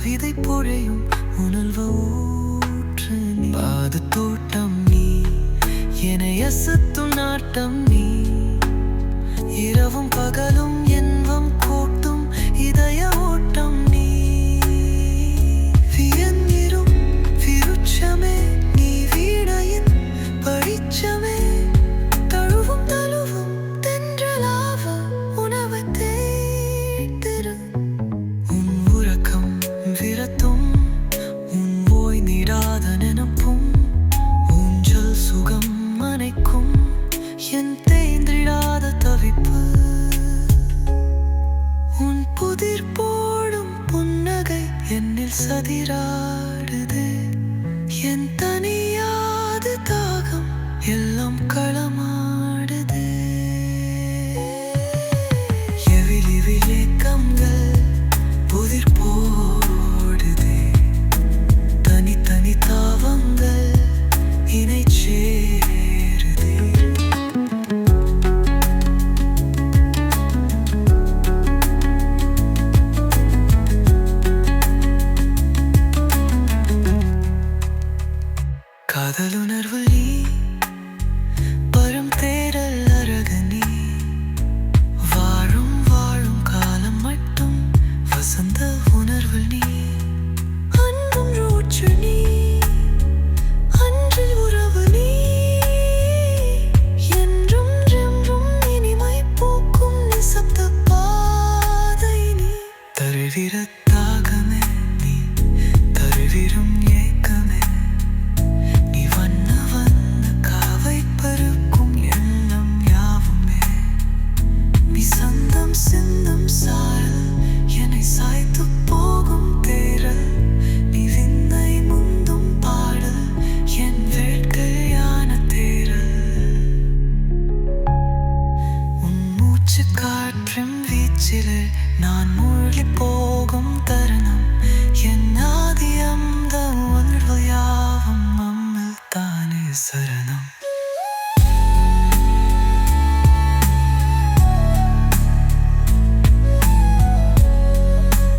கவிதை பொழையும் உணர்வு ஊற்று நீ. பாது தோட்டம் நீ, என்னை அசத்தும் நாட்டம் நீ. இரவும் பகலும் என்பம் கூட்டும் இதய ஓட்டம் நீ. வியந்திரும் விருட்சமே நீ, வீணையின் பரிச்சமே. தழுவும் தழுவும் தென்றலாவ உணவு தேய்த்திரு. உன் உறக்கம் விரத்தும் உன் ஓய் நீடாத நினப்பும். ஊஞ்சல் சுகம் அணைக்கும் என் தேய்ந்திடாத தவிப்பு. உன் புதிர் போடும் புன்னகை என்னில் சதிராடுது. என் தனியாத தாகம் எல்லாம் களமாடுது. எவிலி விளக்கங்கள் புதிர் போடுதே. தனி தனி தாவங்கள் இணை சேருதே. காதலுணர்வு நீ, பரம் தேடல் அழகு நீ. வாழும் வாழும் காலம் மட்டும் வசந்த உணர்வு நீ. அன்பும் ரூற்று நீ, அன்றில் உறவு நீ. என்றும் என்றும் இனிமை பூக்கும் நிசப்த பாதை நீ. தருவிரத்